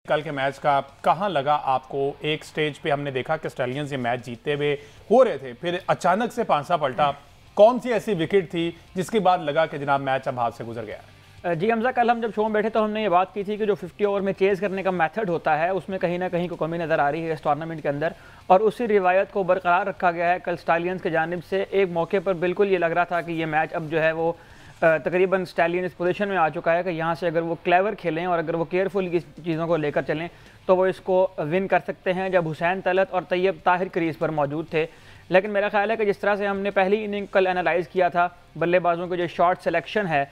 कल के मैच का कहाँ लगा आपको? एक स्टेज पे हमने देखा कि स्टैलियंस ये मैच जीतते हुए हो रहे थे, फिर अचानक से पांसा पलटा। कौन सी ऐसी विकेट थी जिसके बाद लगा कि जनाब मैच अब हाथ से गुजर गया? जी हमजा, कल हम जब शो में बैठे तो हमने ये बात की थी कि जो 50 ओवर में चेज़ करने का मेथड होता है उसमें कहीं ना कहीं को कमी नज़र आ रही है इस टूर्नामेंट के अंदर, और उसी रिवायत को बरकरार रखा गया है। कल स्टालियंस की जानिब से एक मौके पर बिल्कुल ये लग रहा था कि ये मैच अब जो है वो तकरीबन स्टालियन इस पोजीशन में आ चुका है कि यहाँ से अगर वो क्लेवर खेलें और अगर वो केयरफुल इस चीज़ों को लेकर चलें तो वो इसको विन कर सकते हैं। जब हुसैन तलत और तैयब ताहिर क्रीज पर मौजूद थे, लेकिन मेरा ख्याल है कि जिस तरह से हमने पहली इनिंग कल एनालाइज़ किया था, बल्लेबाजों के जो शॉट सिलेक्शन है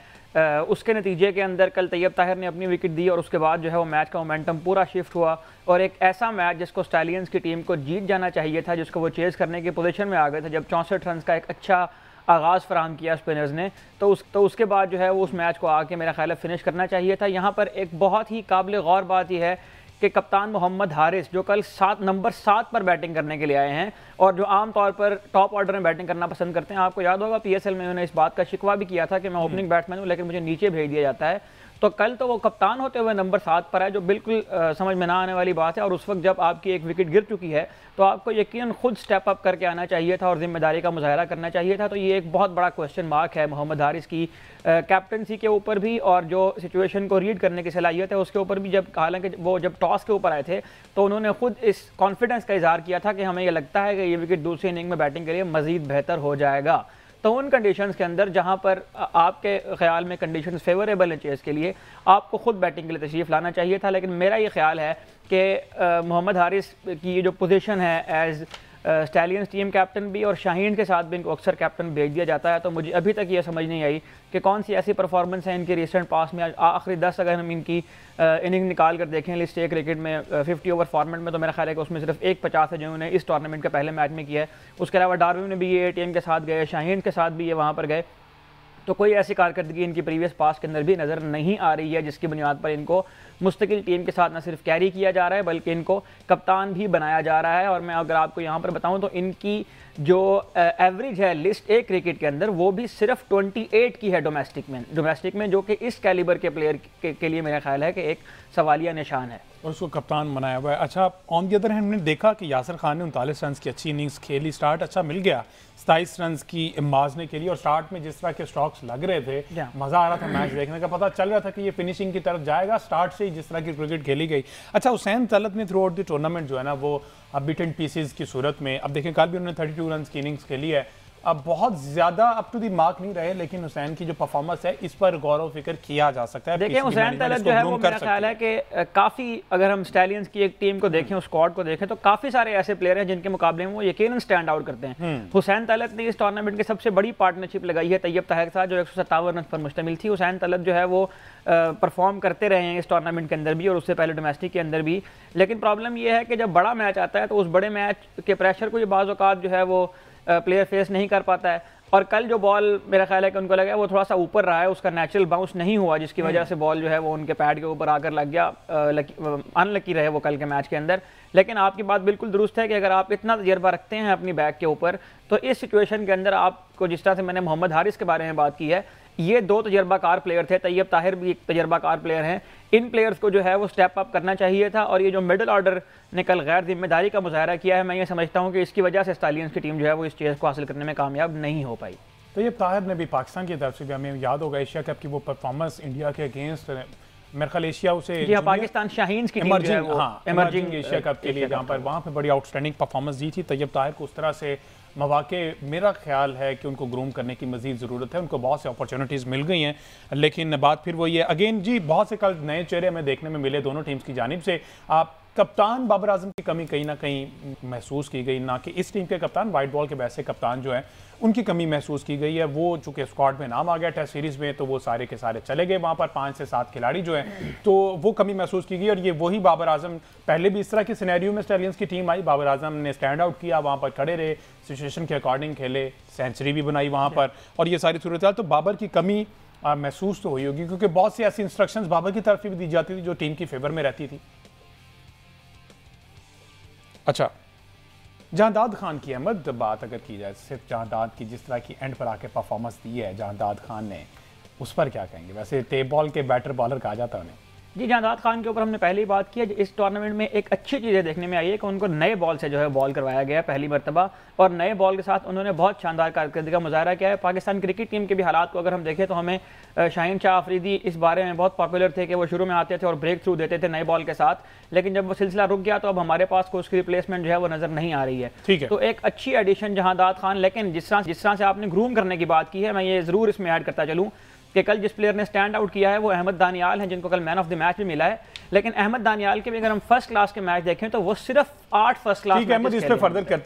उसके नतीजे के अंदर कल तैयब ताहिर ने अपनी विकेट दी और उसके बाद जो है वो मैच का मोमेंटम पूरा शिफ्ट हुआ और एक ऐसा मैच जिसको स्टालियंस की टीम को जीत जाना चाहिए था, जिसको वो चेज़ करने की पोजीशन में आ गए थे जब 64 रन का एक अच्छा आगाज़ फराहम किया स्पिनर्स ने, तो उसके बाद जो है वो उस मैच को आके मेरा ख्याल है फिनिश करना चाहिए था। यहाँ पर एक बहुत ही काबिल गौर बात यह है कि कप्तान मोहम्मद हारिस जो कल नंबर 7 पर बैटिंग करने के लिए आए हैं और जो आम तौर पर टॉप ऑर्डर में बैटिंग करना पसंद करते हैं, आपको याद होगा PSL में उन्होंने इस बात का शिकवा भी किया था कि मैं ओपनिंग बैट्समैन हूँ लेकिन मुझे नीचे भेज दिया जाता है। तो कल तो वो कप्तान होते हुए नंबर 7 पर है, जो बिल्कुल समझ में ना आने वाली बात है। और उस वक्त जब आपकी एक विकेट गिर चुकी है तो आपको यकीनन खुद स्टेप अप करके आना चाहिए था और जिम्मेदारी का मुजाहरा करना चाहिए था। तो ये एक बहुत बड़ा क्वेश्चन मार्क है मोहम्मद हारिस की कैप्टनसी के ऊपर भी और जो सिचुएशन को रीड करने की सलाहियत है उसके ऊपर भी। जब हालांकि वो जब टॉस के ऊपर आए थे तो उन्होंने खुद इस कॉन्फिडेंस का इजहार किया था कि हमें ये लगता है कि ये विकेट दूसरी इनिंग में बैटिंग के लिए मजीद बेहतर हो जाएगा। तो उन कंडीशंस के अंदर जहां पर आपके ख्याल में कंडीशंस फेवरेबल हैं चेस के लिए, आपको खुद बैटिंग के लिए तशरीफ़ लाना चाहिए था। लेकिन मेरा ये ख्याल है कि मोहम्मद हारिस की ये जो पोजीशन है एज स्टैलियंस टीम कैप्टन भी और शाहीन के साथ भी इनको अक्सर कैप्टन भेज दिया जाता है, तो मुझे अभी तक ये समझ नहीं आई कि कौन सी ऐसी परफॉर्मेंस है इनकी रिसेंट पास में। आखिरी 10 अगर हम इनकी इनिंग निकाल कर देखें लिस्ट ए क्रिकेट में 50 ओवर फॉर्मेट में, तो मेरा ख्याल है कि उसमें सिर्फ एक 50 है जो उन्होंने इस टूर्नामेंट के पहले मैच में किया है। उसके अलावा डार्विन में भी ये टीम के साथ गए, शाहीन के साथ भी ये वहाँ पर गए, तो कोई ऐसी कारकर्दगी इनकी प्रीवियस पास के अंदर भी नज़र नहीं आ रही है जिसकी बुनियाद पर इनको मुस्तकिल टीम के साथ न सिर्फ कैरी किया जा रहा है बल्कि इनको कप्तान भी बनाया जा रहा है। और मैं अगर आपको यहाँ पर बताऊँ तो इनकी जो एवरेज है लिस्ट ए क्रिकेट के अंदर वो भी सिर्फ 28 की है डोमेस्टिक में, जो कि इस कैलिबर के प्लेयर के लिए मेरा ख्याल है कि एक सवालिया निशान है और उसको कप्तान बनाया हुआ है। अच्छा, ऑन दी अदर हैंड हमने देखा कि यासिर खान ने 39 रन की अच्छी इनिंग्स खेली, स्टार्ट अच्छा मिल गया 27 रन की माजने के लिए, और स्टार्ट में जिस तरह के स्ट्रोक्स लग रहे थे मजा आ रहा था मैच देखने का, पता चल रहा था कि ये फिनिशिंग की तरफ जाएगा स्टार्ट से ही जिस तरह की क्रिकेट खेली गई। अच्छा, हुसैन तलत ने थ्रू आउट द टूर्नामेंट जो है ना वो अब बिटन पीसेज की सूरत में, अब देखें कल भी उन्होंने 32 रन की इनिंग्स खेली है, अब बहुत ज्यादा अप टू दी मार्क नहीं रहे, लेकिन हुसैन की जो परफॉर्मेंस है इस पर गौर व फिक्र किया जा सकता है। देखिए हुसैन तलत जो है वो मेरा ख्याल है कि काफ़ी, अगर हम स्टैलियंस की एक टीम को देखें, उस स्क्वाड को देखें, तो काफ़ी सारे ऐसे प्लेयर हैं जिनके मुकाबले में वो यकीनन स्टैंड आउट करते हैं। हुसैन तलत ने इस टूर्नामेंट की सबसे बड़ी पार्टनरशिप लगाई है तैयब ताहिर के साथ, जो 157 रन पर मुश्तमिल थी। हुसैन तलत जो है वो परफॉर्म करते रहे हैं इस टूर्नामेंट के अंदर भी और उससे पहले डोमेस्टिक के अंदर भी, लेकिन प्रॉब्लम यह है कि जब बड़ा मैच आता है तो उस बड़े मैच के प्रेशर को ये बाज़ औक़ात जो है वो प्लेयर फेस नहीं कर पाता है। और कल जो बॉल मेरा ख्याल है कि उनको लगा वो थोड़ा सा ऊपर रहा है, उसका नेचुरल बाउंस नहीं हुआ, जिसकी वजह से बॉल जो है वो उनके पैड के ऊपर आकर लग गया। अनलकी रहे वो कल के मैच के अंदर। लेकिन आपकी बात बिल्कुल दुरुस्त है कि अगर आप इतना तजर्बा रखते हैं अपनी बैक के ऊपर, तो इस सिचुएशन के अंदर आपको, जिस तरह से मैंने मोहम्मद हारिस के बारे में बात की है, ये 2 तजर्बाकार प्लेयर थे, तैयब ताहिर भी एक तजर्बाकार प्लेयर हैं, इन प्लेयर्स को जो है वो स्टेप अप करना चाहिए था। और ये जो मिडिल ऑर्डर ने कल गैर जिम्मेदारी का मुजाहरा किया है, मैं ये समझता हूँ कि इसकी वजह से स्टालियंस की टीम जो है वो इस चीज़ को हासिल करने में कामयाब नहीं हो पाई। तैयब ताहिर ने भी पाकिस्तान की तरफ से भी, हमें याद होगा एशिया कप की वो परफॉर्मेंस इंडिया के अगेंस्ट, मेरे ख्याल एशिया उसे पाकिस्तान शाहीन की इमर्जिंग एशिया कप के लिए जहाँ पर वहाँ पर बड़ी आउटस्टैंडिंग परफॉर्मेंस दी थी। तैयब ताहिर को उस तरह से मौके, मेरा ख्याल है कि उनको ग्रूम करने की मजीद ज़रूरत है, उनको बहुत से अपॉर्चुनिटीज़ मिल गई हैं, लेकिन बात फिर वो ये अगेन जी, बहुत से कल नए चेहरे हमें देखने में मिले दोनों टीम्स की जानिब से। आप कप्तान बाबर आजम की कमी कहीं ना कहीं महसूस की गई, ना कि इस टीम के कप्तान, वाइट बॉल के वैसे कप्तान जो हैं उनकी कमी महसूस की गई है। वो चूंकि स्क्वाड में नाम आ गया टेस्ट सीरीज़ में तो वो सारे के सारे चले गए वहाँ पर, 5 से 7 खिलाड़ी जो हैं, तो वो कमी महसूस की गई। और ये वही बाबर आजम, पहले भी इस तरह के सिनेरियो में स्टैलियंस की टीम आई, बाबर आजम ने स्टैंड आउट किया, वहाँ पर खड़े रहे, सिचुएशन के अकॉर्डिंग खेले, सेंचुरी भी बनाई वहाँ पर, और ये सारी सूरत हाल। तो बाबर की कमी महसूस तो हुई होगी, क्योंकि बहुत सी ऐसी इंस्ट्रक्शंस बाबर की तरफ से भी दी जाती थी जो टीम की फेवर में रहती थी। अच्छा, जहांदाद खान की अहमद बात अगर की जाए, सिर्फ जहांदाद की जिस तरह की एंड पर आके परफॉर्मेंस दी है जहांदाद खान ने, उस पर क्या कहेंगे? वैसे टेप बॉल के बैटर बॉलर कहा जाता है उन्हें। जी, जहादात खान के ऊपर हमने पहले ही बात की है। इस टूर्नामेंट में एक अच्छी चीज़ देखने में आई है कि उनको नए बॉल से जो है बॉल करवाया गया है पहली मरतबा, और नए बॉल के साथ उन्होंने बहुत शानदार कारकर्दगी का मुजाहरा किया है। पाकिस्तान क्रिकेट टीम के भी हालात को अगर हम देखें तो हमें शाहीन शाह अफरीदी इस बारे में बहुत पॉपुलर थे कि वो शुरू में आते थे और ब्रेक थ्रू देते थे नए बॉल के साथ, लेकिन जब वो सिलसिला रुक गया तो अब हमारे पास कोई उसकी रिप्लेसमेंट जो है वो नज़र नहीं आ रही है। ठीक है, तो एक अच्छी एडिशन जहादात खान, लेकिन जिस तरह से आपने ग्रूम करने की बात की है, मैं ये ज़रूर इसमें ऐड करता चलूँ कि कल जिस प्लेयर ने स्टैंड आउट किया है वो अहमद दानियाल हैं, जिनको कल मैन ऑफ द मैच भी मिला है। लेकिन अहमद दानियाल के भी अगर हम फर्स्ट क्लास के मैच देखें तो वो सिर्फ 8 फर्स्ट क्लास ठीक है अहमद, इस पे फर्दर करते हैं।